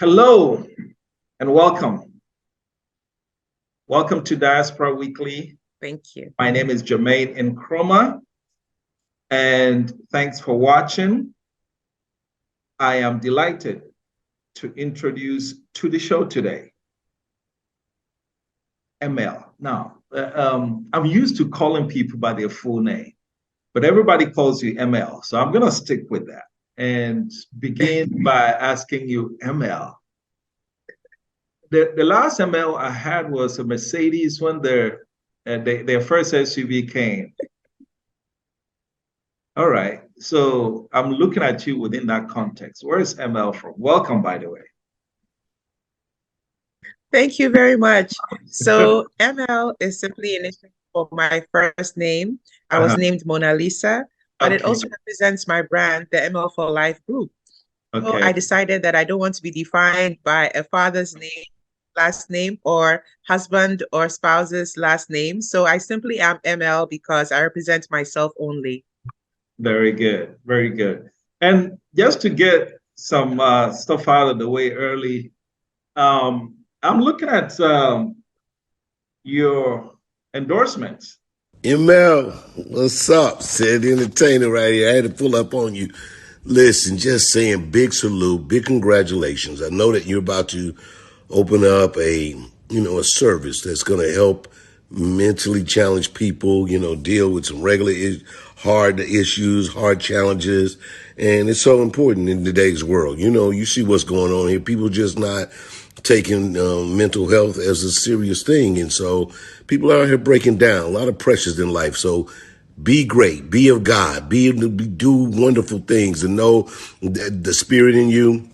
Hello and welcome. Welcome to Diaspora Weekly. Thank you. My name is Jermaine Nkrumah, and thanks for watching. I am delighted to introduce to the show today, ML. Now, I'm used to calling people by their full name, but everybody calls you ML, so I'm going to stick with that and begin by asking you, ML. The last ML I had was a Mercedes when their first SUV came. All right, so I'm looking at you within that context. Where is ML from? Welcome, by the way. Thank you very much. So ML is simply initial for my first name. I was named Mona Lisa, but it also represents my brand, the ML for Life group. Okay. So I decided that I don't want to be defined by a father's name, last name, or husband or spouse's last name. So I simply am ML because I represent myself only. Very good. Very good. And just to get some stuff out of the way early, I'm looking at your endorsements. ML, what's up? Said the entertainer right here. I had to pull up on you. Listen, just saying big salute, big congratulations. I know that you're about to open up a service that's going to help mentally challenged people, deal with some regular hard issues, hard challenges. And it's so important in today's world. You see what's going on here. People just not taking mental health as a serious thing. And so people are out here breaking down, a lot of pressures in life. So be great, be of God, do wonderful things, and know the spirit in you,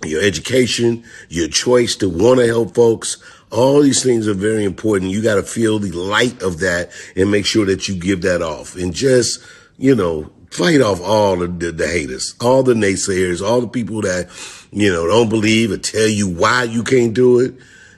your education, your choice to want to help folks. All these things are very important. You got to feel the light of that and make sure that you give that off, and just, fight off all the haters, all the naysayers, all the people that, don't believe or tell you why you can't do it.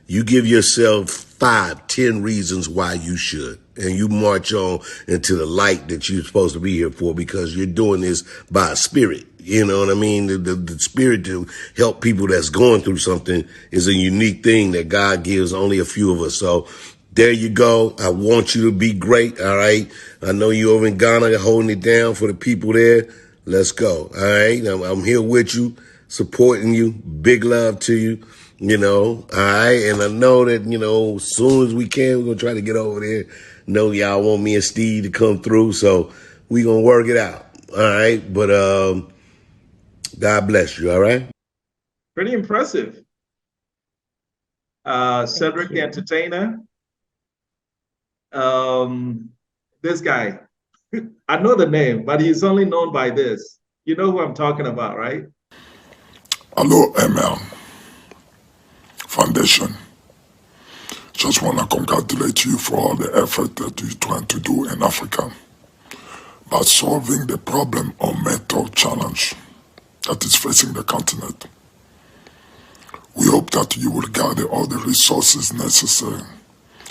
You give yourself 5, 10 reasons why you should. And you march on into the light that you're supposed to be here for, because you're doing this by a spirit. You know what I mean? The spirit to help people that's going through something is a unique thing that God gives only a few of us. So there you go. I want you to be great. All right. I know you over in Ghana holding it down for the people there. Let's go. All right. I'm here with you, supporting you. Big love to you. All right. And I know that, as soon as we can, we're going to try to get over there. Know y'all want me and Steve to come through. So we're going to work it out. All right. But God bless you. All right. Pretty impressive. Cedric the Entertainer. This guy, I know the name, but he's only known by this. You know who I'm talking about, right? Hello, ML Foundation. Just want to congratulate you for all the effort that you're trying to do in Africa by solving the problem or mental challenge that is facing the continent. We hope that you will gather all the resources necessary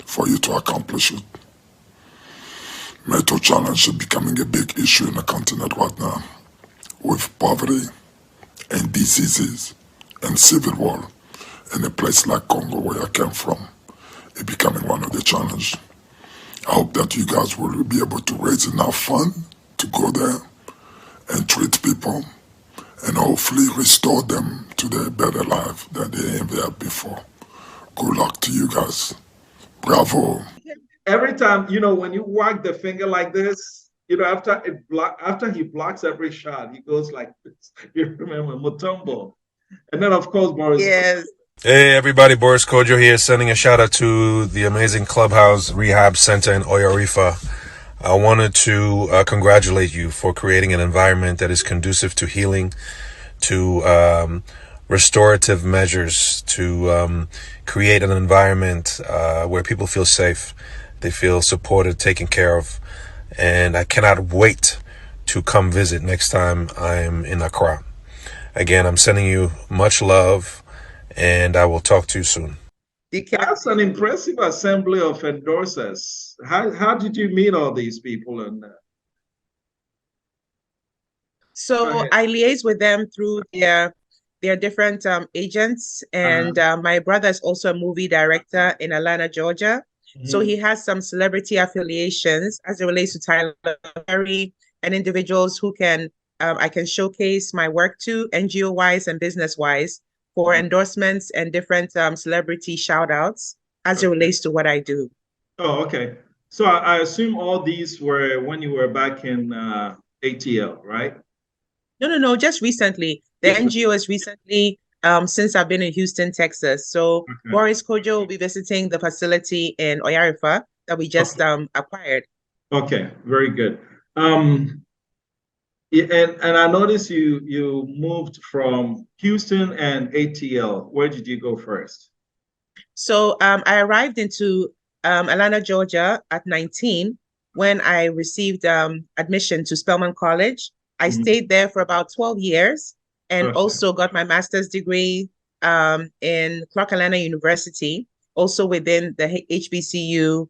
for you to accomplish it. Mental challenge is becoming a big issue in the continent right now, with poverty and diseases and civil war in a place like Congo, where I came from. It becoming one of the challenges. I hope that you guys will be able to raise enough fund to go there and treat people and hopefully restore them to their better life than they ever had before. Good luck to you guys. Bravo. Every time, when you wag the finger like this, after he blocks every shot, he goes like this. You remember Mutombo. And then, of course, Boris. Yes. Hey everybody, Boris Kojo here, sending a shout out to the amazing Clubhouse Rehab Center in Oyarifa. I wanted to congratulate you for creating an environment that is conducive to healing, to restorative measures, to create an environment where people feel safe, they feel supported, taken care of. And I cannot wait to come visit next time I'm in Accra. Again, I'm sending you much love, and I will talk to you soon. That's an impressive assembly of endorsers. How did you meet all these people? So I liaise with them through their there are different agents, and my brother is also a movie director in Atlanta, Georgia. So he has some celebrity affiliations as it relates to Tyler Perry and individuals who can I can showcase my work to NGO wise and business wise for endorsements and different celebrity shout outs as it relates to what I do. Oh, okay. So I assume all these were when you were back in ATL, right? No, just recently. The NGO is recently since I've been in Houston, Texas. So Boris Kojo will be visiting the facility in Oyarifa that we just acquired. Okay, very good. And I noticed you moved from Houston and ATL. Where did you go first? So I arrived into Atlanta, Georgia at 19 when I received admission to Spelman College. I stayed there for about 12 years and also got my master's degree in Clark Atlanta University, also within the HBCU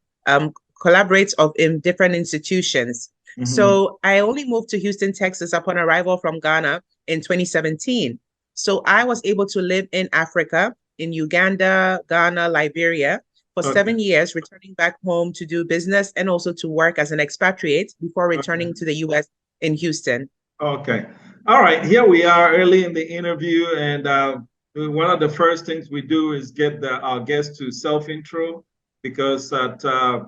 collaborates in different institutions. So I only moved to Houston, Texas upon arrival from Ghana in 2017. So I was able to live in Africa, in Uganda, Ghana, Liberia for 7 years, returning back home to do business and also to work as an expatriate before returning to the US in Houston. Okay. All right. Here we are early in the interview. And one of the first things we do is get our guests to self-intro, because at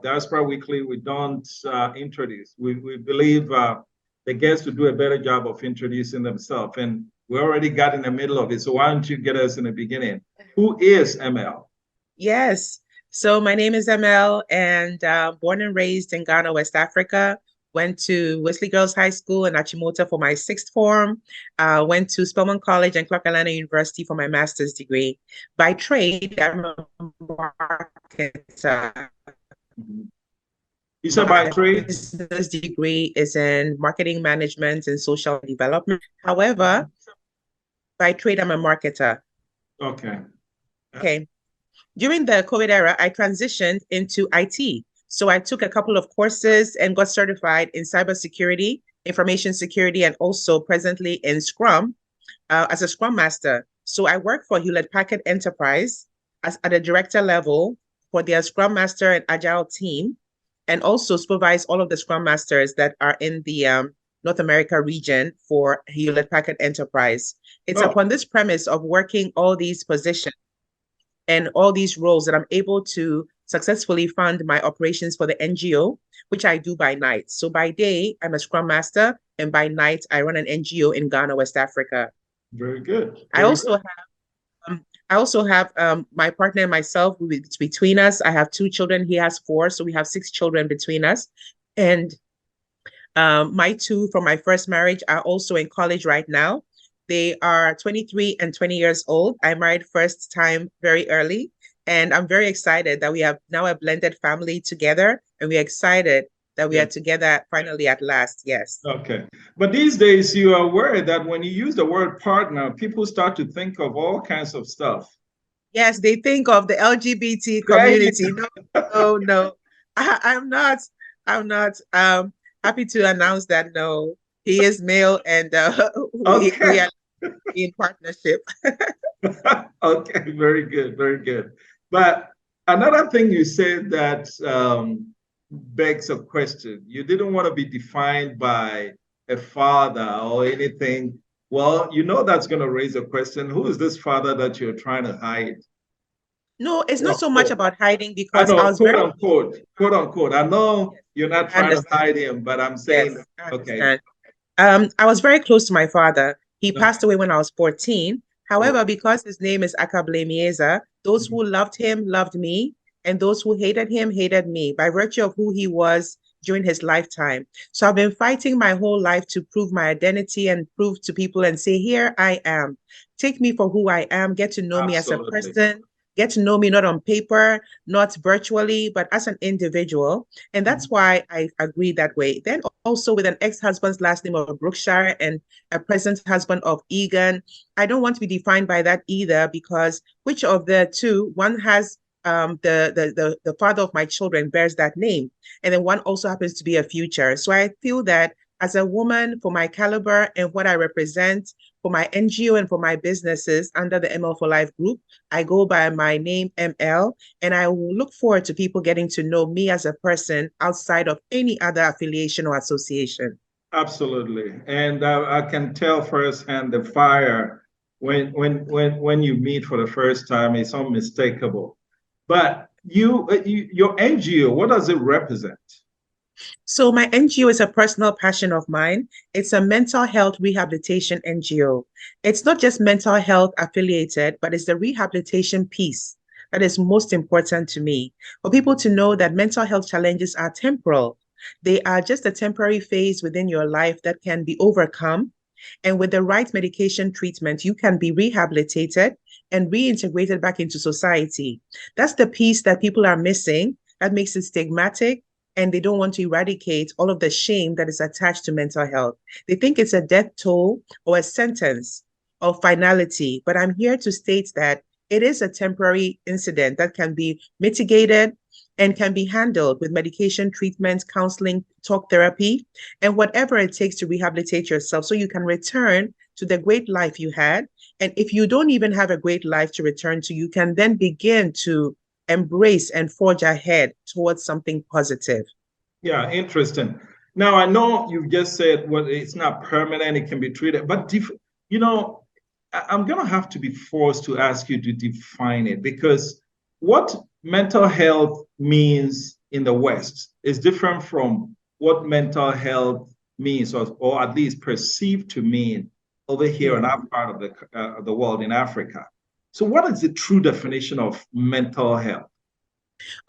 Diaspora Weekly, we don't introduce. We believe the guests will do a better job of introducing themselves. And we already got in the middle of it. So why don't you get us in the beginning? Who is ML? Yes. So my name is ML, and born and raised in Ghana, West Africa. Went to Wesley Girls High School in Achimota for my 6th form. Went to Spelman College and Clark Atlanta University for my master's degree. By trade, I'm a marketer. You said by trade? My business degree is in marketing management and social development. However, by trade, I'm a marketer. Okay. Okay. During the COVID era, I transitioned into IT. So I took a couple of courses and got certified in cybersecurity, information security, and also presently in Scrum as a Scrum Master. So I work for Hewlett-Packard Enterprise at a director level for their Scrum Master and Agile team, and also supervise all of the Scrum Masters that are in the North America region for Hewlett-Packard Enterprise. It's upon this premise of working all these positions and all these roles that I'm able to successfully fund my operations for the NGO, which I do by night. So by day, I'm a Scrum Master, and by night, I run an NGO in Ghana, West Africa. Very good. I also have my partner and myself. Between us, I have 2 children. He has 4, so we have 6 children between us. And my 2 from my first marriage are also in college right now. They are 23 and 20 years old. I married first time very early, and I'm very excited that we have now a blended family together, and we're excited that we are together finally at last. Yes. Okay. But these days, you are aware that when you use the word partner, people start to think of all kinds of stuff. Yes, they think of the LGBT community. No. I'm not. Happy to announce that no, he is male, and we are in partnership. Okay, very good, very good. But another thing you said that begs a question. You didn't want to be defined by a father or anything. Well, you know that's going to raise a question. Who is this father that you're trying to hide? No, it's not so much about hiding, because I know, I was quote unquote. I know you're not trying to hide him, but I'm saying, okay. I was very close to my father. He passed away when I was 14. However, because his name is Akablemieza, those who loved him loved me, and those who hated him hated me by virtue of who he was during his lifetime. So I've been fighting my whole life to prove my identity and prove to people and say, here I am. Take me for who I am. Get to know me as a person. Get to know me not on paper, not virtually, but as an individual. And that's why I agree that way. Then also with an ex-husband's last name of Brookshire and a present husband of Egan, I don't want to be defined by that either, because which of the two, one has the father of my children bears that name, and then one also happens to be a future. So I feel that as a woman, for my caliber and what I represent, for my NGO and for my businesses under the ML for Life group, I go by my name ML, and I will look forward to people getting to know me as a person outside of any other affiliation or association. Absolutely. And I can tell firsthand the fire when you meet for the first time is unmistakable. But your NGO, what does it represent? So my NGO is a personal passion of mine. It's a mental health rehabilitation NGO. It's not just mental health affiliated, but it's the rehabilitation piece that is most important to me. For people to know that mental health challenges are temporal. They are just a temporary phase within your life that can be overcome. And with the right medication treatment, you can be rehabilitated and reintegrated back into society. That's the piece that people are missing that makes it stigmatic, and they don't want to eradicate all of the shame that is attached to mental health. They think it's a death toll or a sentence of finality, but I'm here to state that it is a temporary incident that can be mitigated and can be handled with medication, treatment, counseling, talk therapy, and whatever it takes to rehabilitate yourself so you can return to the great life you had. And if you don't even have a great life to return to, you can then begin to embrace and forge ahead towards something positive. Yeah, interesting. Now, I know you just said, well, it's not permanent, it can be treated, but I'm going to have to be forced to ask you to define it, because what mental health means in the West is different from what mental health means, or at least perceived to mean over here in our part of the world, in Africa. So what is the true definition of mental health?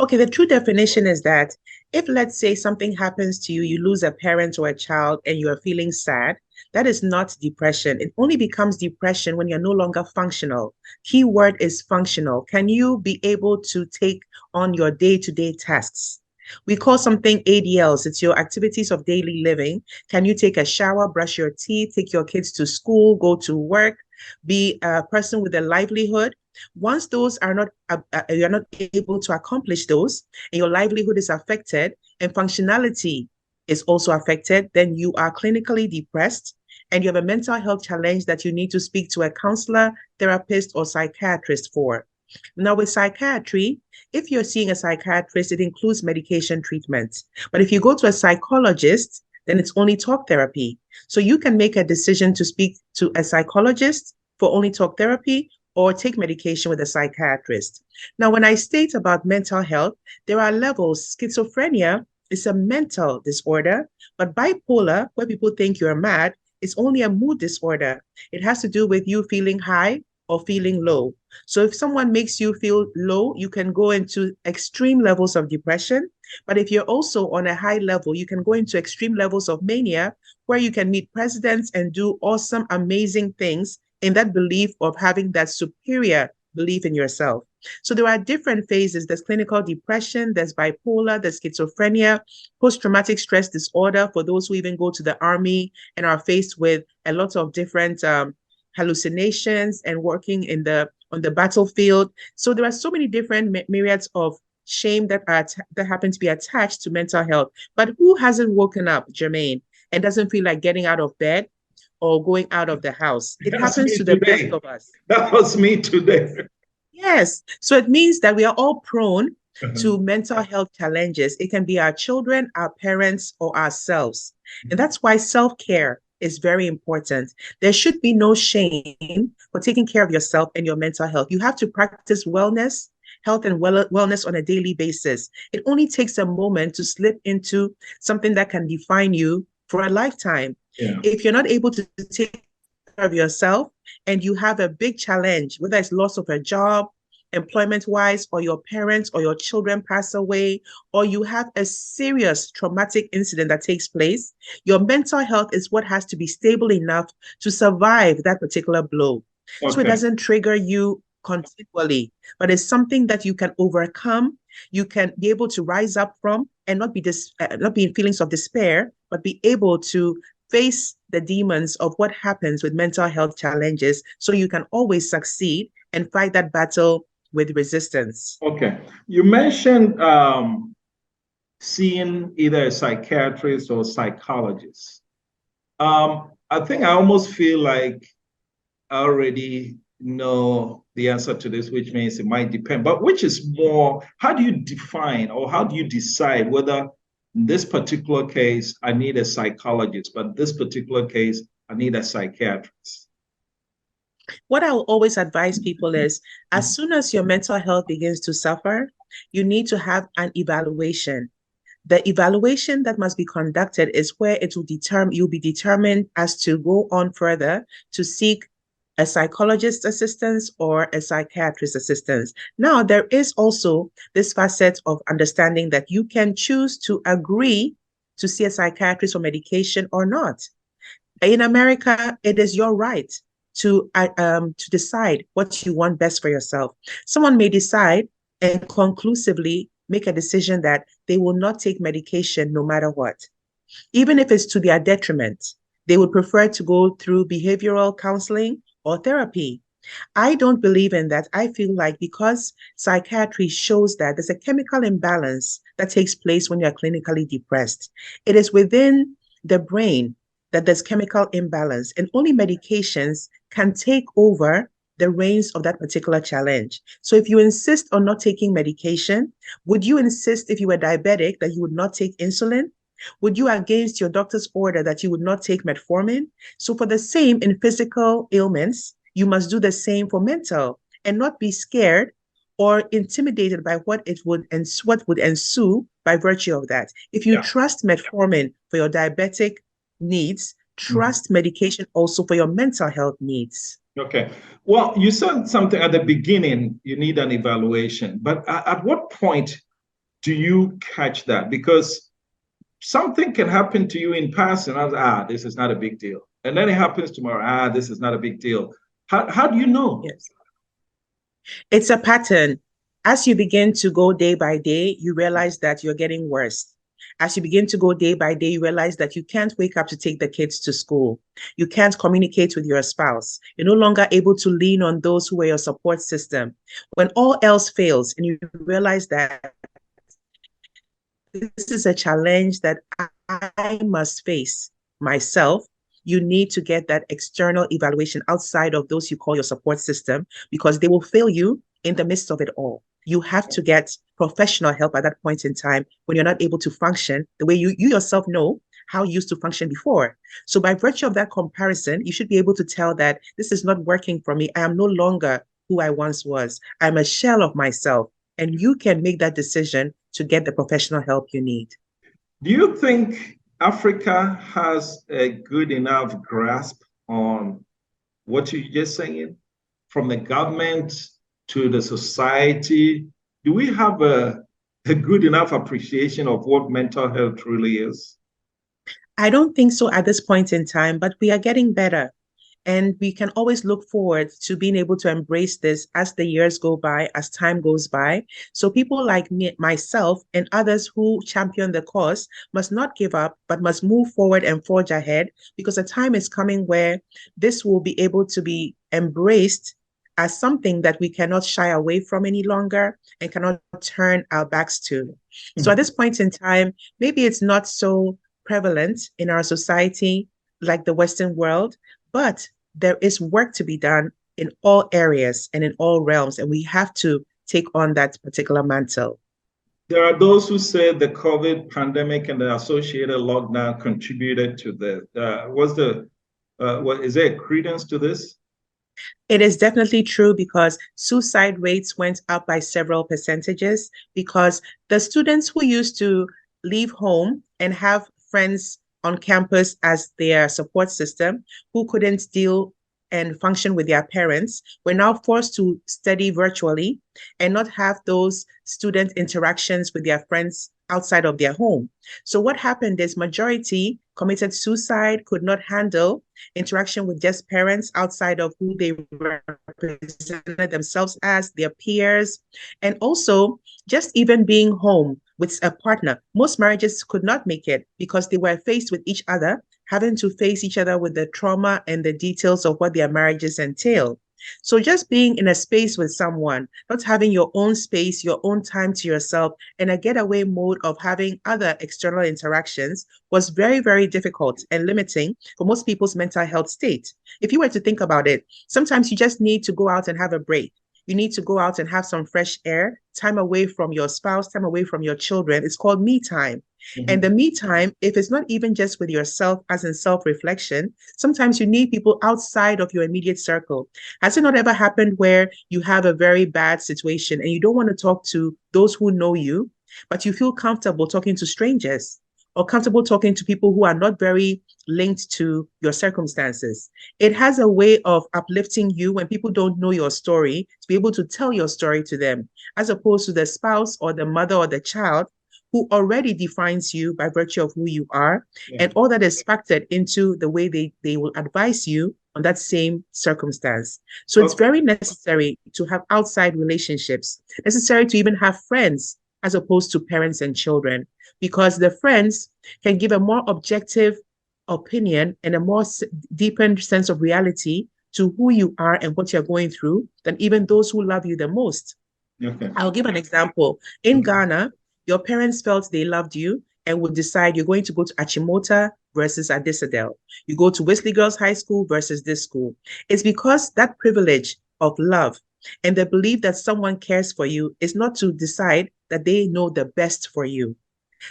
Okay, the true definition is that if, let's say, something happens to you, you lose a parent or a child and you are feeling sad, that is not depression. It only becomes depression when you're no longer functional. Key word is functional. Can you be able to take on your day-to-day tasks? We call something ADLs. It's your activities of daily living. Can you take a shower, brush your teeth, take your kids to school, go to work, be a person with a livelihood? Once those are not, you're not able to accomplish those, and your livelihood is affected and functionality is also affected, then you are clinically depressed and you have a mental health challenge that you need to speak to a counselor, therapist, or psychiatrist for. Now, with psychiatry, if you're seeing a psychiatrist, it includes medication treatment. But if you go to a psychologist, then it's only talk therapy. So you can make a decision to speak to a psychologist for only talk therapy, or take medication with a psychiatrist. Now, when I state about mental health, there are levels. Schizophrenia is a mental disorder, but bipolar, where people think you're mad, is only a mood disorder. It has to do with you feeling high or feeling low. So if someone makes you feel low, you can go into extreme levels of depression. But if you're also on a high level, you can go into extreme levels of mania, where you can meet presidents and do awesome, amazing things in that belief of having that superior belief in yourself. So there are different phases. There's clinical depression, there's bipolar, there's schizophrenia, post-traumatic stress disorder for those who even go to the army and are faced with a lot of different hallucinations and working on the battlefield. So there are so many different myriads of shame that happen to be attached to mental health. But who hasn't woken up, Jermaine, and doesn't feel like getting out of bed or going out of the house? It happens to the best of us. That was me today. Yes. So it means that we are all prone to mental health challenges. It can be our children, our parents, or ourselves. And that's why self-care is very important. There should be no shame for taking care of yourself and your mental health. You have to practice wellness, health and wellness on a daily basis. It only takes a moment to slip into something that can define you for a lifetime. Yeah. If you're not able to take care of yourself and you have a big challenge, whether it's loss of a job, employment-wise, or your parents or your children pass away, or you have a serious traumatic incident that takes place, your mental health is what has to be stable enough to survive that particular blow. Okay. So it doesn't trigger you continually, but it's something that you can overcome, you can be able to rise up from, and not be in feelings of despair, but be able to face the demons of what happens with mental health challenges, so you can always succeed and fight that battle with resistance. Okay. You mentioned seeing either a psychiatrist or psychologist. I think I almost feel like I already know the answer to this, which means it might depend. But which is more, how do you define or how do you decide whether in this particular case I need a psychologist, but this particular case I need a psychiatrist? What I will always advise people is, as soon as your mental health begins to suffer, you need to have an evaluation. The evaluation that must be conducted is where it will determine, you'll be determined as to go on further to seek a psychologist assistance or a psychiatrist assistance. Now, there is also this facet of understanding that you can choose to agree to see a psychiatrist for medication or not. In America, it is your right to decide what you want best for yourself. Someone may decide and conclusively make a decision that they will not take medication no matter what. Even if it's to their detriment, they would prefer to go through behavioral counseling or therapy. I don't believe in that. I feel like because psychiatry shows that there's a chemical imbalance that takes place when you're clinically depressed. It is within the brain that there's chemical imbalance, and only medications can take over the reins of that particular challenge. So if you insist on not taking medication, would you insist if you were diabetic that you would not take insulin? Would you, against your doctor's order, that you would not take metformin? So for the same in physical ailments, you must do the same for mental, and not be scared or intimidated by what would ensue by virtue of that. If you trust metformin for your diabetic needs, trust medication also for your mental health needs. Okay. Well, you said something at the beginning, you need an evaluation, but at what point do you catch that? Because something can happen to you in passing. This is not a big deal. And then it happens tomorrow. This is not a big deal. How do you know? Yes. It's a pattern. As you begin to go day by day, you realize that you're getting worse. As you begin to go day by day, you realize that you can't wake up to take the kids to school. You can't communicate with your spouse. You're no longer able to lean on those who are your support system. When all else fails and you realize that this is a challenge that I must face myself, you need to get that external evaluation outside of those you call your support system, because they will fail you in the midst of it all. You have to get professional help at that point in time when you're not able to function the way you yourself know how you used to function before. So by virtue of that comparison, you should be able to tell that this is not working for me. I am no longer who I once was. I'm a shell of myself. And you can make that decision to get the professional help you need. Do you think Africa has a good enough grasp on what you're just saying, from the government to the society? Do we have a good enough appreciation of what mental health really is? I don't think so at this point in time, but we are getting better. And we can always look forward to being able to embrace this as the years go by, as time goes by. So people like me, myself, and others who champion the cause must not give up, but must move forward and forge ahead, because a time is coming where this will be able to be embraced as something that we cannot shy away from any longer and cannot turn our backs to. So at this point in time, maybe it's not so prevalent in our society like the Western world, but there is work to be done in all areas and in all realms, and we have to take on that particular mantle. There are those who say the COVID pandemic and the associated lockdown contributed to the, is there a credence to this? It is definitely true, because suicide rates went up by several percentages, because the students who used to leave home and have friends on campus as their support system, who couldn't deal and function with their parents, were now forced to study virtually and not have those student interactions with their friends outside of their home. So what happened is majority committed suicide, could not handle interaction with just parents outside of who they represented themselves as, their peers, and also just even being home with a partner. Most marriages could not make it because they were faced with each other, having to face each other with the trauma and the details of what their marriages entail. So just being in a space with someone, not having your own space, your own time to yourself, and a getaway mode of having other external interactions was very, very difficult and limiting for most people's mental health state. If you were to think about it, sometimes you just need to go out and have a break. You need to go out and have some fresh air, time away from your spouse, time away from your children. It's called me time. And the me time, if it's not even just with yourself, as in self-reflection, sometimes you need people outside of your immediate circle. Has it not ever happened where you have a very bad situation and you don't want to talk to those who know you, but you feel comfortable talking to strangers or comfortable talking to people who are not very linked to your circumstances? It has a way of uplifting you when people don't know your story, to be able to tell your story to them, as opposed to the spouse or the mother or the child who already defines you by virtue of who you are, and all that is factored into the way they will advise you on that same circumstance. So it's very necessary to have outside relationships, necessary to even have friends as opposed to parents and children, because the friends can give a more objective opinion and a more deepened sense of reality to who you are and what you're going through than even those who love you the most. Okay. I'll give an example. In Ghana, your parents felt they loved you and would decide you're going to go to Achimota versus Adisadel. You go to Wesley Girls High School versus this school. It's because that privilege of love and the belief that someone cares for you is not to decide that they know the best for you.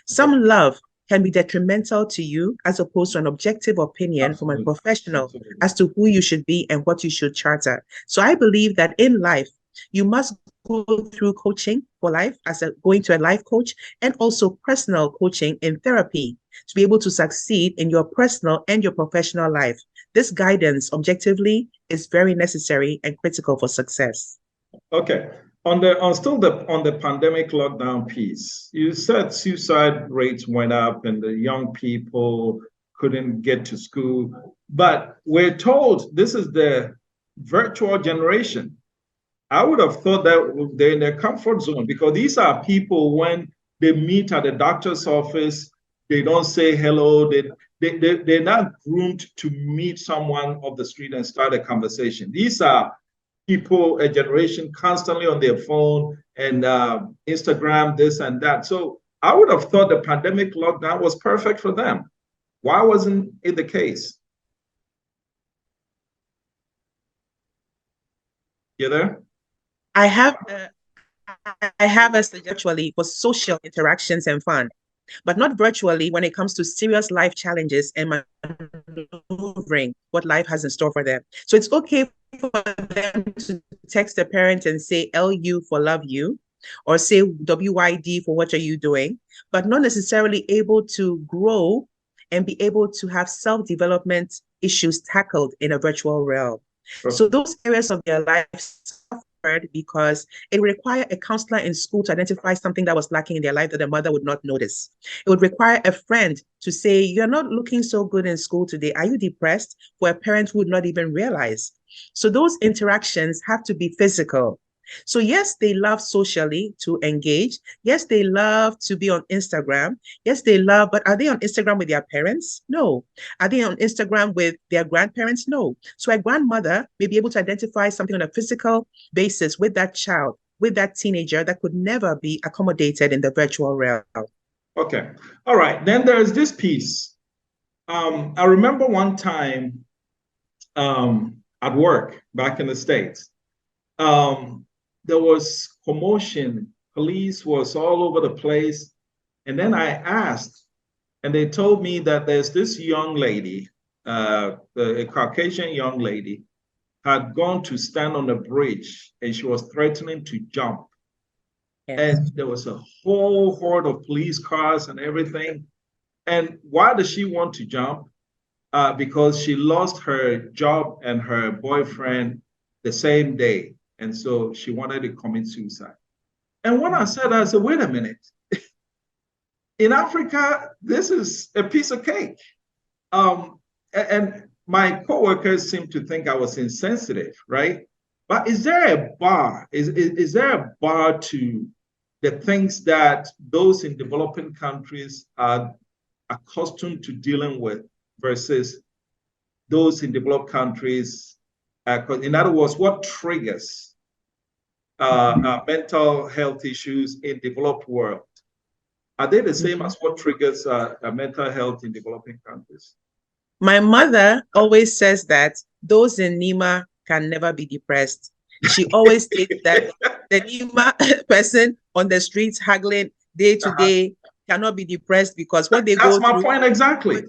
Some love can be detrimental to you as opposed to an objective opinion from a professional as to who you should be and what you should charter. So I believe that in life, you must go through coaching for life, going to a life coach, and also personal coaching in therapy to be able to succeed in your personal and your professional life. This guidance, objectively, is very necessary and critical for success. Okay. On the pandemic lockdown piece, you said suicide rates went up and the young people couldn't get to school, but we're told this is the virtual generation. I would have thought that they're in their comfort zone, because these are people, when they meet at the doctor's office, they don't say hello. They're not groomed to meet someone off the street and start a conversation. These are people, a generation constantly on their phone and Instagram, this and that. So I would have thought the pandemic lockdown was perfect for them. Why wasn't it the case? You there? I have a suggestion for social interactions and fun, but not virtually when it comes to serious life challenges and maneuvering what life has in store for them. So it's okay for them to text a parent and say LU for love you, or say WYD for what are you doing, but not necessarily able to grow and be able to have self-development issues tackled in a virtual realm. So those areas of their life suffered because it required a counselor in school to identify something that was lacking in their life that the mother would not notice. It would require a friend to say, you're not looking so good in school today. Are you depressed? For a parent who would not even realize. So those interactions have to be physical. So yes, they love socially to engage. Yes, they love to be on Instagram. Yes, they love, but are they on Instagram with their parents? No. Are they on Instagram with their grandparents? No. So a grandmother may be able to identify something on a physical basis with that child, with that teenager that could never be accommodated in the virtual realm. Okay. All right. Then there's this piece. I remember one time at work back in the States, there was commotion. Police was all over the place. And then I asked, and they told me that there's this young lady, a Caucasian young lady, had gone to stand on a bridge and she was threatening to jump. Yes. And there was a whole horde of police cars and everything. And why does she want to jump? Because she lost her job and her boyfriend the same day. And so she wanted to commit suicide. And when I said, wait a minute. In Africa, this is a piece of cake. And my coworkers seem to think I was insensitive, right? But is there a bar? Is there a bar to the things that those in developing countries are accustomed to dealing with versus those in developed countries In other words, what triggers mental health issues in developed world? Are they the same as what triggers mental health in developing countries? My mother always says that those in Nima can never be depressed. She always states that the Nima person on the streets haggling day to day cannot be depressed because what they go through. That's my point exactly.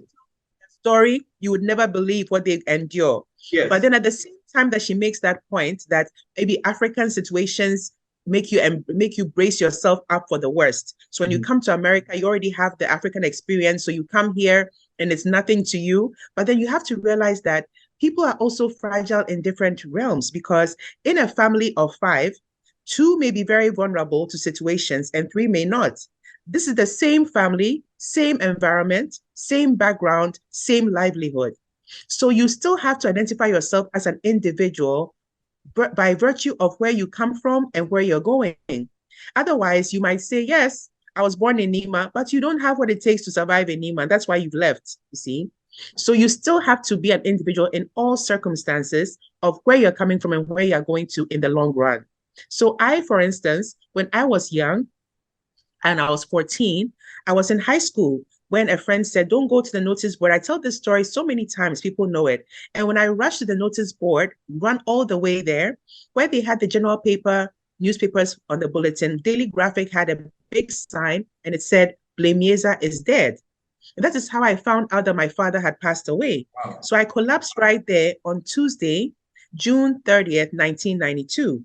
Story, you would never believe what they endure. Yes. But then at the same time that she makes that point, that maybe African situations make you brace yourself up for the worst. So when you come to America, you already have the African experience. So you come here and it's nothing to you. But then you have to realize that people are also fragile in different realms, because in a family of 5, 2 may be very vulnerable to situations and 3 may not. This is the same family, same environment, same background, same livelihood. So you still have to identify yourself as an individual by virtue of where you come from and where you're going. Otherwise, you might say, yes, I was born in Nima, but you don't have what it takes to survive in Nima. That's why you've left, you see. So you still have to be an individual in all circumstances of where you're coming from and where you're going to in the long run. So I, for instance, when I was young and I was 14, I was in high school when a friend said, don't go to the notice board. I tell this story so many times, people know it. And when I rushed to the notice board, run all the way there, where they had the general paper, newspapers on the bulletin, Daily Graphic had a big sign and it said, Blamieza is dead. And that is how I found out that my father had passed away. Wow. So I collapsed right there on Tuesday, June 30th, 1992.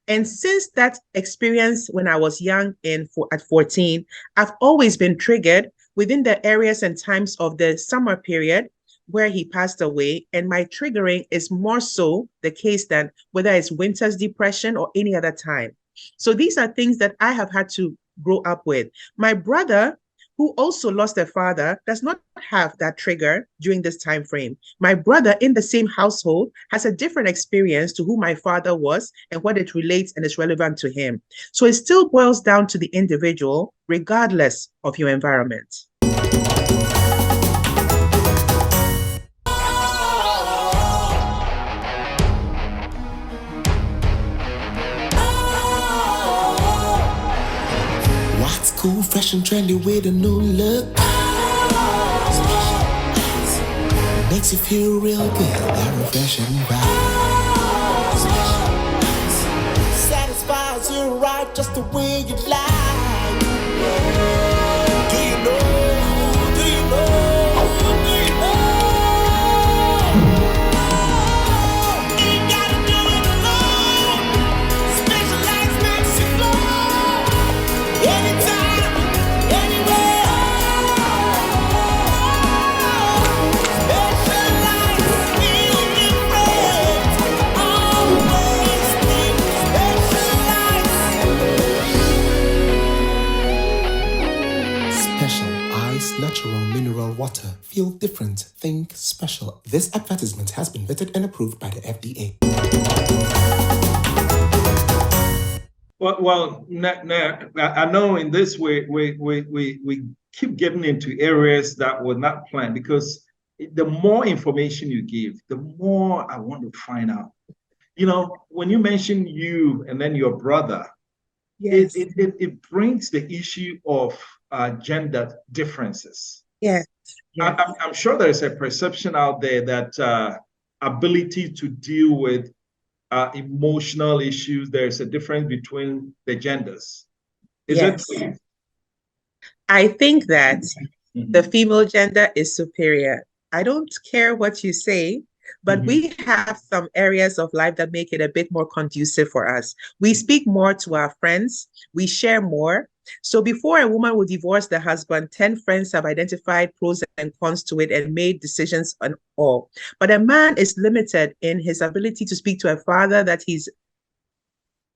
And since that experience when I was young at 14, I've always been triggered within the areas and times of the summer period where he passed away. And my triggering is more so the case than whether it's winter's depression or any other time. So these are things that I have had to grow up with. My brother, who also lost a father, does not have that trigger during this time frame. My brother in the same household has a different experience to who my father was and what it relates and is relevant to him. So it still boils down to the individual, regardless of your environment. What's cool, fresh and trendy with a new look? Makes you feel real good, that refreshing vibe. Satisfies you right just the way you like. Do you know? Do you know? Do you know? Ain't gotta do it alone. Specialized makes you flow. Anytime, anywhere. Specialized, feel different. Always think specialized. Special ice, natural mineral water. Feel different. Think special. This advertisement has been vetted and approved by the FDA. Well, I know in this way we keep getting into areas that were not planned, because the more information you give, the more I want to find out. You know, when you mention you and then your brother, Yes. it brings the issue of gender differences. Yes. Yes. I'm sure there's a perception out there that ability to deal with emotional issues, there's a difference between the genders. Is Yes. it true? I think that the female gender is superior. I don't care what you say, but we have some areas of life that make it a bit more conducive for us. We speak more to our friends. We share more. So before a woman will divorce the husband, 10 friends have identified pros and cons to it and made decisions on all. But a man is limited in his ability to speak to a father that is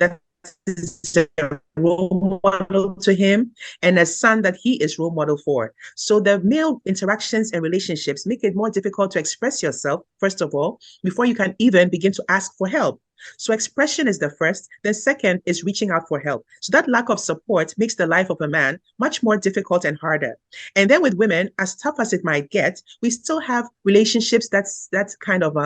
a role model to him, and a son that he is role model for. So the male interactions and relationships make it more difficult to express yourself, first of all, before you can even begin to ask for help. So expression is the first. Then second is reaching out for help. So that lack of support makes the life of a man much more difficult and harder. And then with women, as tough as it might get, we still have relationships that's kind of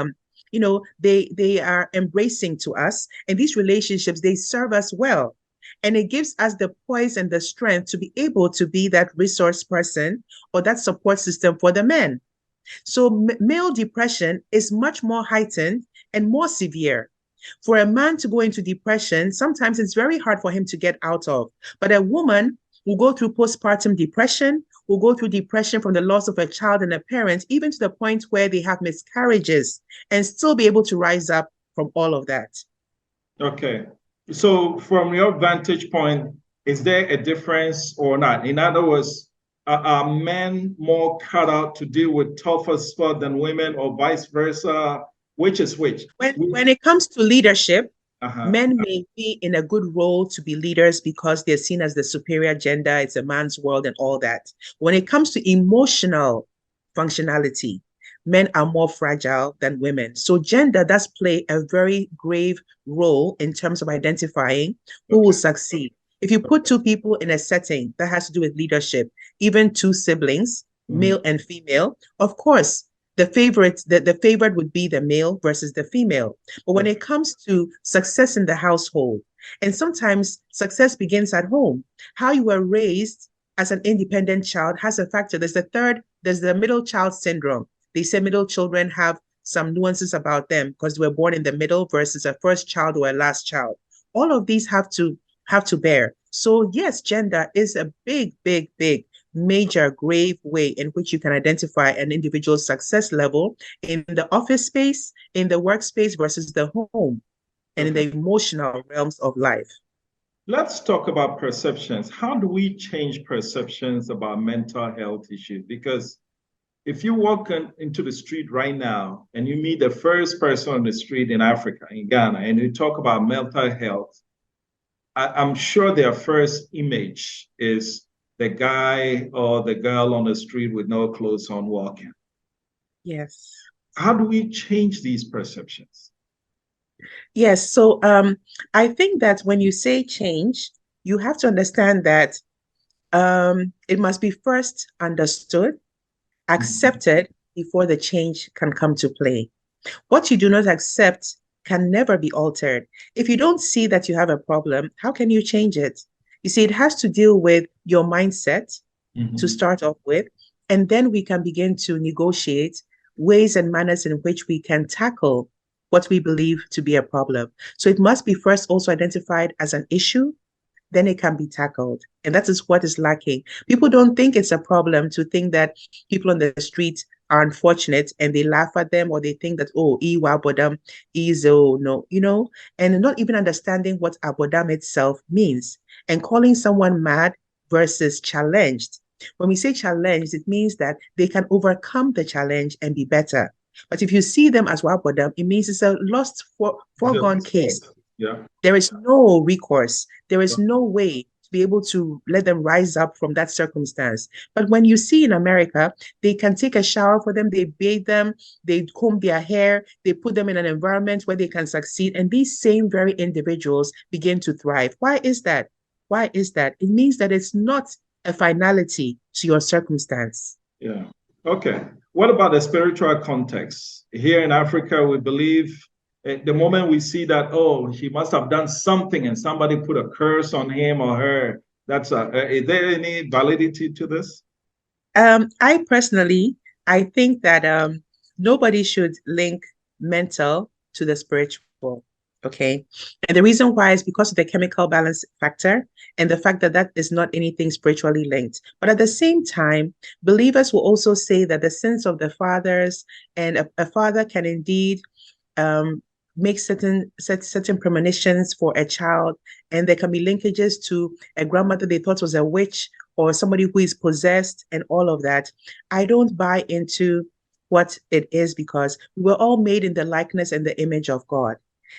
they are embracing to us. And these relationships, they serve us well. And it gives us the poise and the strength to be able to be that resource person or that support system for the men. So male depression is much more heightened and more severe. For a man to go into depression, sometimes it's very hard for him to get out of. But a woman will go through postpartum depression, will go through depression from the loss of a child and a parent, even to the point where they have miscarriages, and still be able to rise up from all of that. Okay. So from your vantage point, is there a difference or not? In other words, are men more cut out to deal with tougher stuff than women, or vice versa? Which is which? When it comes to leadership, men may be in a good role to be leaders because they're seen as the superior gender. It's a man's world and all that. When it comes to emotional functionality, men are more fragile than women. So gender does play a very grave role in terms of identifying who will succeed. If you put two people in a setting that has to do with leadership, even two siblings, male and female, of course, the favorite would be the male versus the female. But when it comes to success in the household, and sometimes success begins at home, how you were raised as an independent child has a factor. There's the middle child syndrome. They say middle children have some nuances about them because they were born in the middle versus a first child or a last child. All of these have to bear. So yes, gender is a big, major, grave way in which you can identify an individual's success level in the office space, in the workspace versus the home, and in the emotional realms of life. Let's talk about perceptions. How do we change perceptions about mental health issues? Because if you walk into the street right now and you meet the first person on the street in Africa, in Ghana, and you talk about mental health, I'm sure their first image is the guy or the girl on the street with no clothes on walking. Yes. How do we change these perceptions? Yes. So I think that when you say change, you have to understand that it must be first understood, accepted before the change can come to play. What you do not accept can never be altered. If you don't see that you have a problem, how can you change it? You see, it has to deal with your mindset to start off with, and then we can begin to negotiate ways and manners in which we can tackle what we believe to be a problem. So it must be first also identified as an issue, then it can be tackled. And that is what is lacking. People don't think it's a problem to think that people on the street are unfortunate and they laugh at them, or they think that, oh, abodam is, oh, no, and not even understanding what abodam itself means and calling someone mad versus challenged. When we say challenged, it means that they can overcome the challenge and be better. But if you see them as wabodam, it means it's a lost foregone case. Yeah. There is no recourse. There is no way to be able to let them rise up from that circumstance. But when you see in America, they can take a shower for them, they bathe them, they comb their hair, they put them in an environment where they can succeed. And these same very individuals begin to thrive. Why is that? Why is that? It means that it's not a finality to your circumstance. Yeah. Okay. What about the spiritual context? Here in Africa, we believe the moment we see that, oh, he must have done something and somebody put a curse on him or her, is there any validity to this? I personally think that nobody should link mental to the spiritual. Okay. And the reason why is because of the chemical balance factor and the fact that is not anything spiritually linked. But at the same time, believers will also say that the sins of the fathers, and a father can indeed make certain premonitions for a child, and there can be linkages to a grandmother they thought was a witch or somebody who is possessed and all of that. I don't buy into what it is, because we were all made in the likeness and the image of God.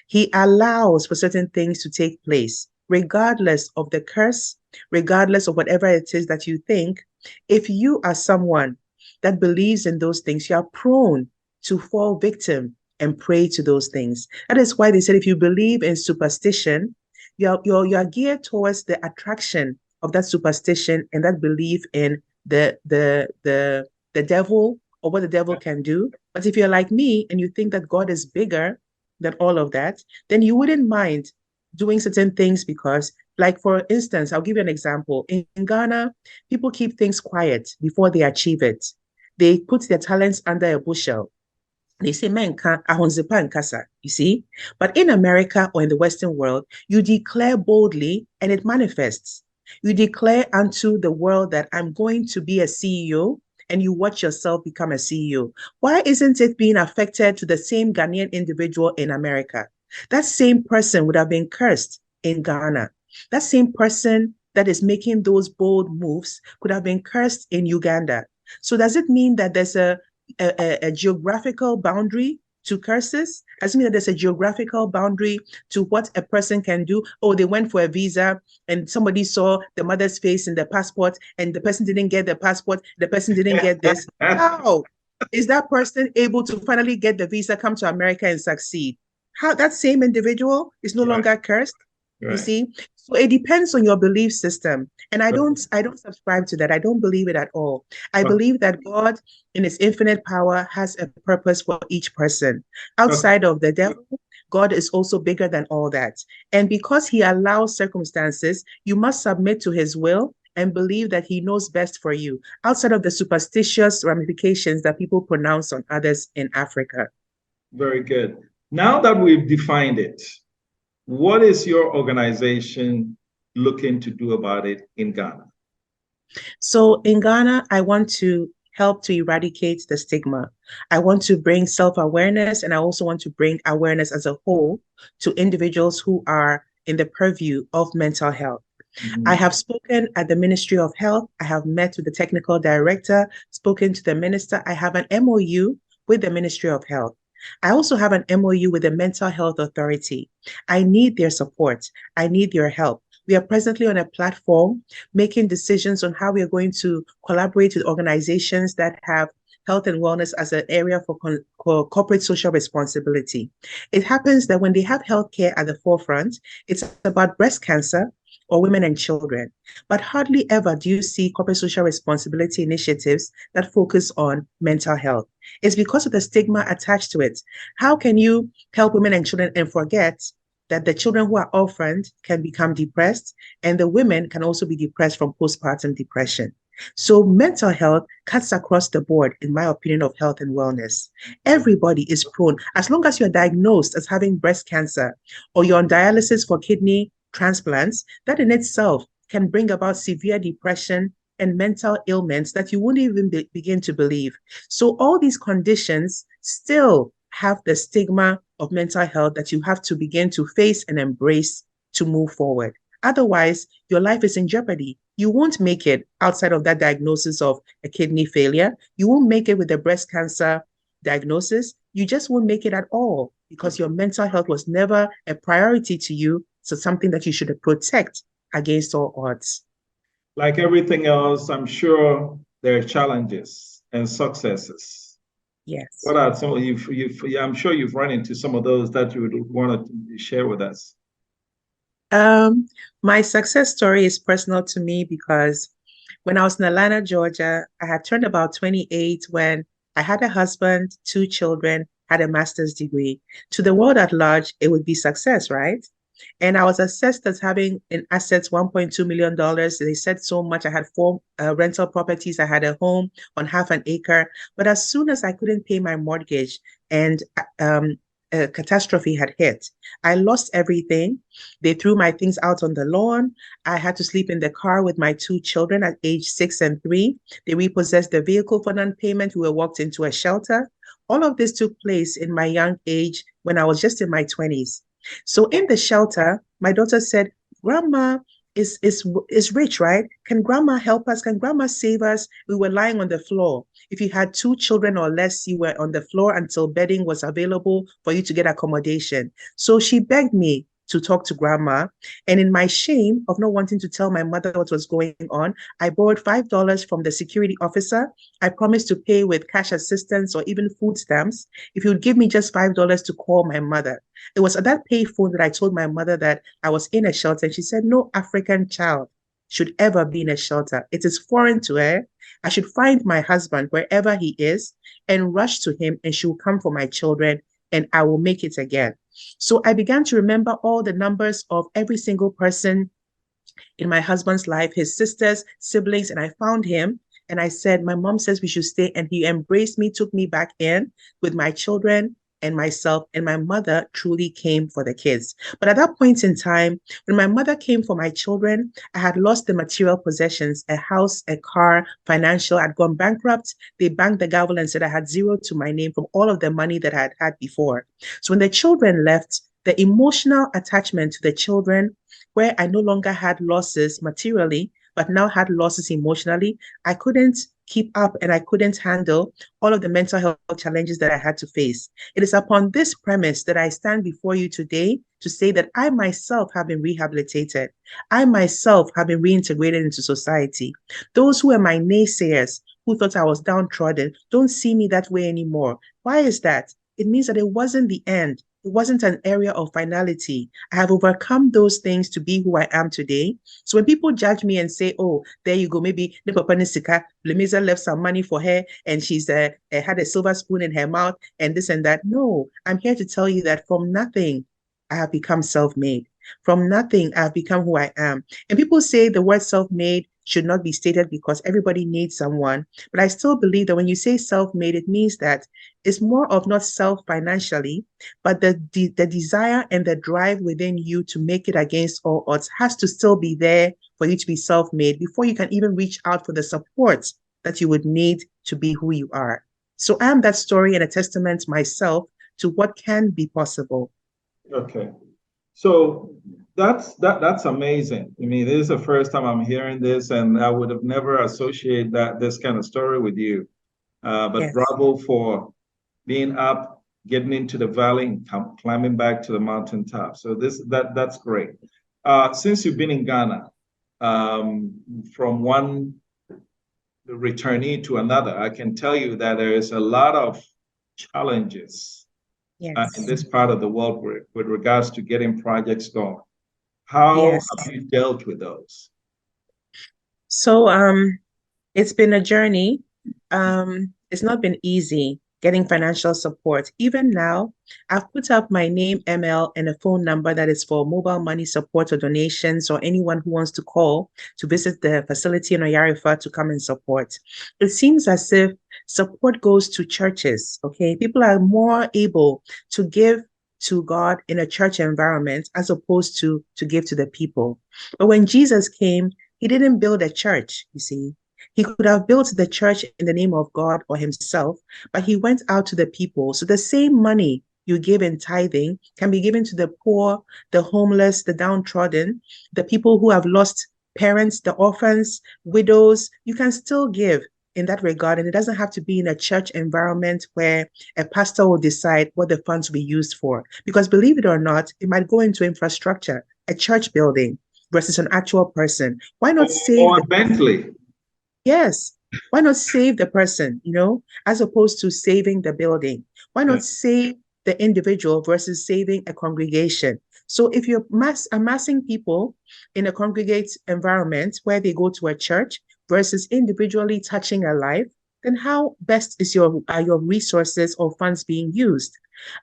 He allows for certain things to take place, regardless of the curse, regardless of whatever it is that you think. If you are someone that believes in those things, you are prone to fall victim and prey to those things. That is why they said if you believe in superstition, you're geared towards the attraction of that superstition and that belief in the devil or what the devil can do. But if you're like me and you think that God is bigger than all of that, then you wouldn't mind doing certain things because, like, for instance, I'll give you an example. In Ghana, people keep things quiet before they achieve it. They put their talents under a bushel. They say, "Men can't ahonzepa and kasa," you see? But in America or in the Western world, you declare boldly and it manifests. You declare unto the world that I'm going to be a CEO, and you watch yourself become a CEO. Why isn't it being affected to the same Ghanaian individual in America? That same person would have been cursed in Ghana. That same person that is making those bold moves could have been cursed in Uganda. So does it mean that there's a geographical boundary to curses? Does it mean that there's a geographical boundary to what a person can do? Oh, they went for a visa and somebody saw the mother's face in the passport and the person didn't get the passport, the person didn't get this. How is that person able to finally get the visa, come to America and succeed? How that same individual is no longer cursed? You see? So it depends on your belief system. And I don't subscribe to that. I don't believe it at all. I believe that God, in his infinite power, has a purpose for each person. Outside of the devil, God is also bigger than all that. And because he allows circumstances, you must submit to his will and believe that he knows best for you, outside of the superstitious ramifications that people pronounce on others in Africa. Very good. Now that we've defined it, what is your organization looking to do about it in Ghana? So in Ghana, I want to help to eradicate the stigma. I want to bring self-awareness, and I also want to bring awareness as a whole to individuals who are in the purview of mental health. Mm-hmm. I have spoken at the Ministry of Health. I have met with the technical director, spoken to the minister. I have an MOU with the Ministry of Health. I also have an MOU with the Mental Health Authority. I need their support. I need their help. We are presently on a platform making decisions on how we are going to collaborate with organizations that have health and wellness as an area for corporate social responsibility. It happens that when they have healthcare at the forefront, it's about breast cancer or women and children. But hardly ever do you see corporate social responsibility initiatives that focus on mental health. It's because of the stigma attached to it. How can you help women and children and forget that the children who are orphaned can become depressed, and the women can also be depressed from postpartum depression? So mental health cuts across the board, in my opinion, of health and wellness. Everybody is prone, as long as you're diagnosed as having breast cancer or you're on dialysis for kidney transplants, that in itself can bring about severe depression and mental ailments that you wouldn't even begin to believe. So all these conditions still have the stigma of mental health that you have to begin to face and embrace to move forward. Otherwise, your life is in jeopardy. You won't make it outside of that diagnosis of a kidney failure. You won't make it with a breast cancer diagnosis. You just won't make it at all because your mental health was never a priority to you. So something that you should protect against all odds. Like everything else, I'm sure there are challenges and successes. Yes. What are some of I'm sure you've run into some of those that you would want to share with us. My success story is personal to me because when I was in Atlanta, Georgia, I had turned about 28 when I had a husband, 2 children, had a master's degree. To the world at large, it would be success, right? And I was assessed as having in assets $1.2 million. They said so much. I had 4 rental properties. I had a home on half an acre. But as soon as I couldn't pay my mortgage and a catastrophe had hit, I lost everything. They threw my things out on the lawn. I had to sleep in the car with my 2 children at age 6 and 3. They repossessed the vehicle for non-payment. We were walked into a shelter. All of this took place in my young age when I was just in my 20s. So in the shelter, my daughter said, "Grandma is rich, right? Can Grandma help us? Can Grandma save us?" We were lying on the floor. If you had 2 children or less, you were on the floor until bedding was available for you to get accommodation. So she begged me to talk to Grandma. And in my shame of not wanting to tell my mother what was going on, I borrowed $5 from the security officer. I promised to pay with cash assistance or even food stamps if he would give me just $5 to call my mother. It was at that payphone that I told my mother that I was in a shelter. And she said, "No African child should ever be in a shelter. It is foreign to her. I should find my husband wherever he is and rush to him, and she will come for my children, and I will make it again. So I began to remember all the numbers of every single person in my husband's life, his sisters, siblings, and I found him. And I said, my mom says we should stay. And he embraced me, took me back in with my children and myself. And my mother truly came for the kids. But at that point in time, when my mother came for my children, I had lost the material possessions, a house, a car, financial. I'd gone bankrupt. They banked the gavel and said I had zero to my name from all of the money that I had had before. So when the children left, the emotional attachment to the children, where I no longer had losses materially, but now had losses emotionally, I couldn't keep up and I couldn't handle all of the mental health challenges that I had to face. It is upon this premise that I stand before you today to say that I myself have been rehabilitated. I myself have been reintegrated into society. Those who are my naysayers, who thought I was downtrodden, don't see me that way anymore. Why is that? It means that it wasn't the end. It wasn't an area of finality. I have overcome those things to be who I am today. So when people judge me and say, oh, there you go, maybe the Papa Nisika, Lemisa left some money for her and she's had a silver spoon in her mouth and this and that. No, I'm here to tell you that from nothing, I have become self-made. From nothing, I've become who I am. And people say the word self-made should not be stated because everybody needs someone. But I still believe that when you say self-made, it means that it's more of not self financially, but the desire and the drive within you to make it against all odds has to still be there for you to be self-made before you can even reach out for the support that you would need to be who you are. So I am that story and a testament myself to what can be possible. Okay. So that's amazing. I mean, this is the first time I'm hearing this, and I would have never associated this kind of story with you. But Yes. bravo for being up, getting into the valley, and climbing back to the mountaintop. So that's great. Since you've been in Ghana, from one returnee to another, I can tell you that there is a lot of challenges in this part of the world with regards to getting projects going. How have you dealt with those? So it's been a journey. It's not been easy getting financial support. Even now, I've put up my name, ML, and a phone number that is for mobile money support or donations or anyone who wants to call to visit the facility in Oyarifa to come and support. It seems as if support goes to churches, okay? People are more able to give to God in a church environment as opposed to give to the people. But when Jesus came, he didn't build a church, you see. He could have built the church in the name of God or himself, but he went out to the people. So the same money you give in tithing can be given to the poor, the homeless, the downtrodden, the people who have lost parents, the orphans, widows. You can still give in that regard, and it doesn't have to be in a church environment where a pastor will decide what the funds will be used for. Because believe it or not, it might go into infrastructure, a church building versus an actual person. Why not save or Bentley? Yes. Why not save the person, as opposed to saving the building? Why not save the individual versus saving a congregation? So if you're amassing people in a congregate environment where they go to a church versus individually touching a life, then how best are your resources or funds being used?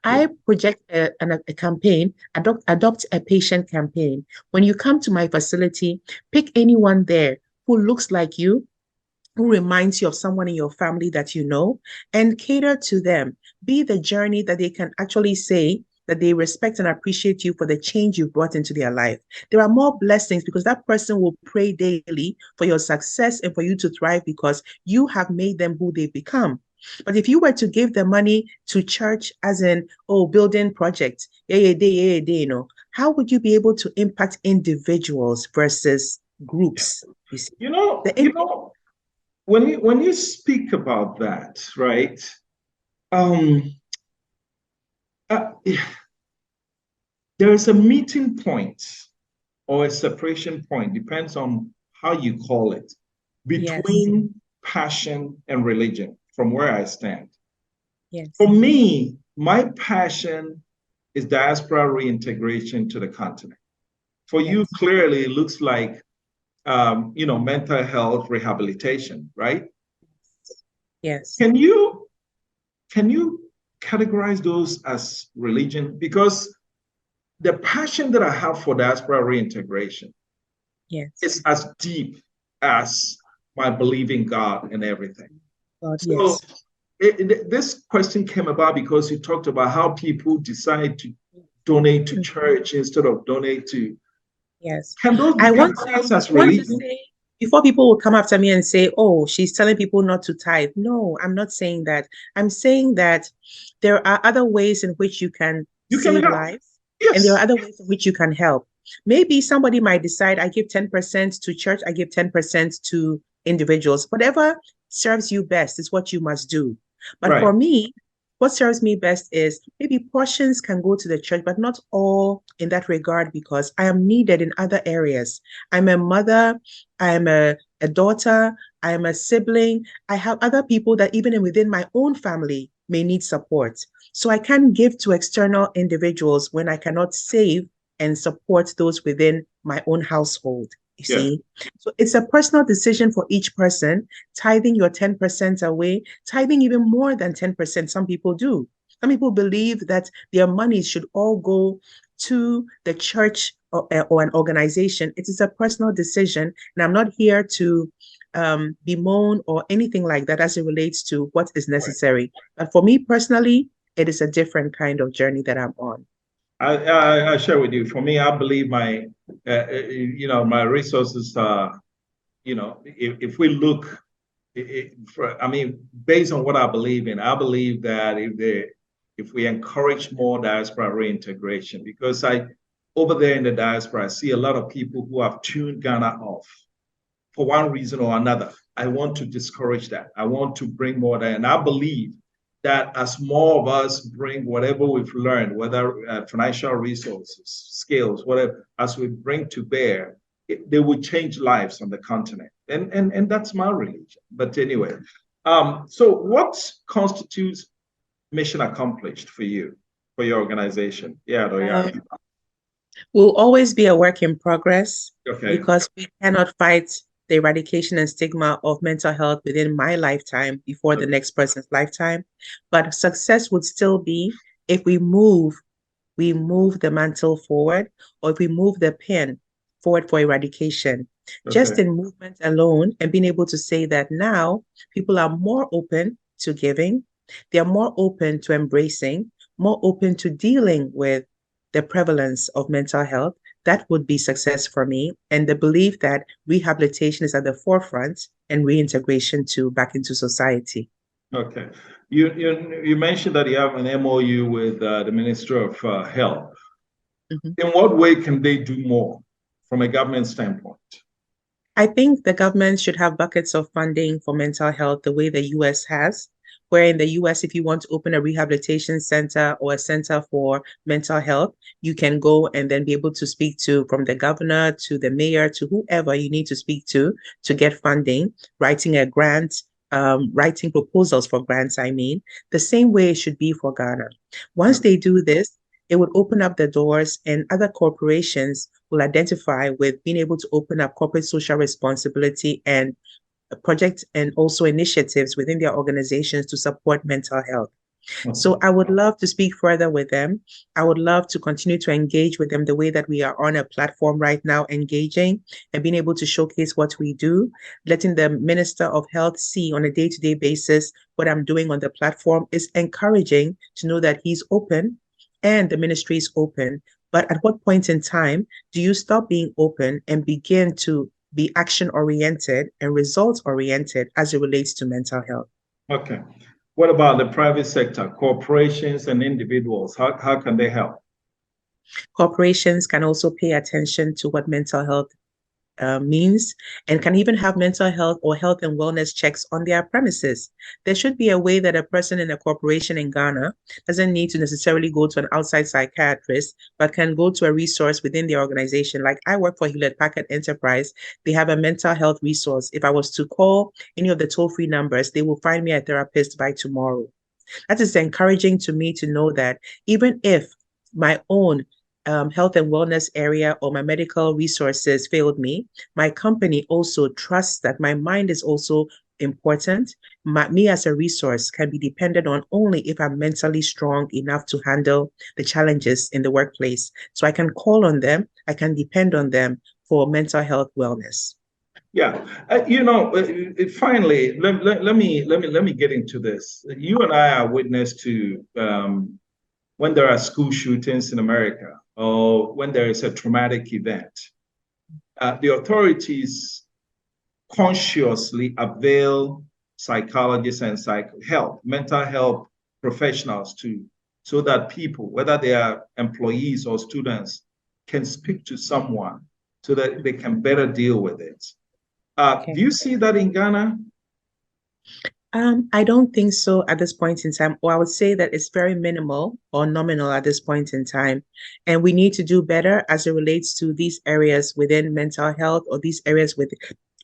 I project a campaign, adopt a patient campaign. When you come to my facility, pick anyone there who looks like you, who reminds you of someone in your family that you know, and cater to them. Be the journey that they can actually say that they respect and appreciate you for the change you've brought into their life. There are more blessings because that person will pray daily for your success and for you to thrive because you have made them who they've become. But if you were to give the money to church as in, building projects, how would you be able to impact individuals versus groups? You see? When you speak about that, right? There is a meeting point or a separation point, depends on how you call it, between passion and religion, from where I stand. Yes. For me, my passion is diaspora reintegration to the continent. For you, clearly, it looks like mental health rehabilitation, right? Yes. Can you categorize those as religion? Because the passion that I have for diaspora reintegration Yes. is as deep as my belief in God and everything. God, So yes. this question came about because you talked about how people decide to donate to church instead of donate to. Yes. Can those be I want categorized as to religion? say, before people will come after me and say, oh, she's telling people not to tithe. No, I'm not saying that. I'm saying that there are other ways in which you can You can save help. lives, and there are Yes. other ways in which you can help. Maybe somebody might decide, I give 10% to church, I give 10% to individuals. Whatever serves you best is what you must do. But Right. for me, what serves me best is maybe portions can go to the church, but not all in that regard, because I am needed in other areas. I'm a mother, I'm a daughter, I am a sibling. I have other people that even within my own family may need support. So I can't give to external individuals when I cannot save and support those within my own household. You Yeah. see? So it's a personal decision for each person, tithing your 10% away, tithing even more than 10%. Some people do. Some people believe that their money should all go to the church or an organization. It is a personal decision. And I'm not here to bemoan or anything like that as it relates to what is necessary. But for me personally, it is a different kind of journey that I'm on. I share with you. For me, I believe my, my resources are, if we look, I mean, based on what I believe in, I believe that if we encourage more diaspora reintegration, because over there in the diaspora, I see a lot of people who have tuned Ghana off for one reason or another. I want to discourage that. I want to bring more there, and I believe that as more of us bring whatever we've learned, whether financial resources, skills, whatever, as we bring to bear, they will change lives on the continent. And that's my religion. But anyway, so what constitutes mission accomplished for you, for your organization? Yeah. Will always be a work in progress Okay. because we cannot fight the eradication and stigma of mental health within my lifetime before the next person's lifetime. But success would still be if we move the mantle forward, or if we move the pen forward for eradication. Okay. Just in movement alone, and being able to say that now people are more open to giving, they are more open to embracing, more open to dealing with the prevalence of mental health, that would be success for me. And the belief that rehabilitation is at the forefront and reintegration back into society. Okay. You mentioned that you have an MOU with the Ministry of Health. Mm-hmm. In what way can they do more from a government standpoint? I think the government should have buckets of funding for mental health the way the US has, where in the US, if you want to open a rehabilitation center or a center for mental health, you can go and then be able to speak to, from the governor to the mayor to whoever you need to speak to get funding, writing a grant, writing proposals for grants, the same way it should be for Ghana. Once they do this, it would open up the doors, and other corporations will identify with being able to open up corporate social responsibility and projects and also initiatives within their organizations to support mental health. Okay. So I would love to speak further with them. I would love to continue to engage with them the way that we are on a platform right now, engaging and being able to showcase what we do, letting the Minister of Health see on a day-to-day basis what I'm doing on the platform is encouraging to know that he's open and the ministry is open. But at what point in time do you stop being open and begin to be action-oriented and results-oriented as it relates to mental health? Okay. What about the private sector, corporations and individuals? How can they help? Corporations can also pay attention to what mental health means, and can even have mental health or health and wellness checks on their premises. There should be a way that a person in a corporation in Ghana doesn't need to necessarily go to an outside psychiatrist, but can go to a resource within the organization. Like I work for Hewlett Packard Enterprise. They have a mental health resource. If I was to call any of the toll-free numbers, they will find me a therapist by tomorrow. That is encouraging to me to know that even if my own health and wellness area or my medical resources failed me, my company also trusts that my mind is also important. Me as a resource can be depended on only if I'm mentally strong enough to handle the challenges in the workplace. So I can call on them, I can depend on them for mental health wellness. Yeah, finally, let me get into this. You and I are witness to when there are school shootings in America or when there is a traumatic event. The authorities consciously avail psychologists and mental health professionals so that people, whether they are employees or students, can speak to someone so that they can better deal with it. Okay. Do you see that in Ghana? I don't think so at this point in time. Or I would say that it's very minimal or nominal at this point in time. And we need to do better as it relates to these areas within mental health or these areas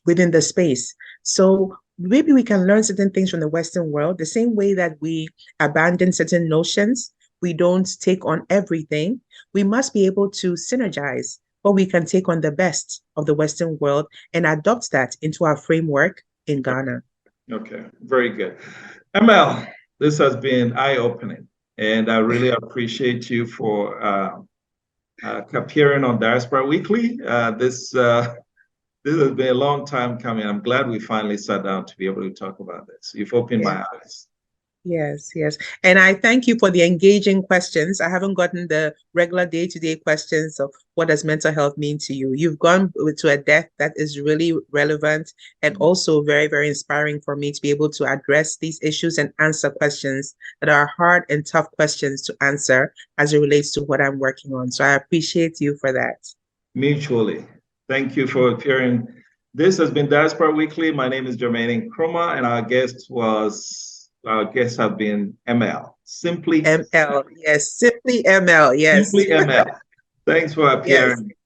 within the space. So maybe we can learn certain things from the Western world, the same way that we abandon certain notions. We don't take on everything. We must be able to synergize what we can take on the best of the Western world and adopt that into our framework in Ghana. Okay, very good. ML, this has been eye-opening, and I really appreciate you for appearing on Diaspora Weekly. This has been a long time coming. I'm glad we finally sat down to be able to talk about this. You've opened my eyes. Yes. And I thank you for the engaging questions. I haven't gotten the regular day-to-day questions of what does mental health mean to you. You've gone to a depth that is really relevant and also very, very inspiring for me to be able to address these issues and answer questions that are hard and tough questions to answer as it relates to what I'm working on. So I appreciate you for that. Mutually. Thank you for appearing. This has been Diaspora Weekly. My name is Jermaine Nkrumah, and our guests have been ML. Simply ML. Yes. Simply ML. Yes. Simply ML. Thanks for appearing. Yes.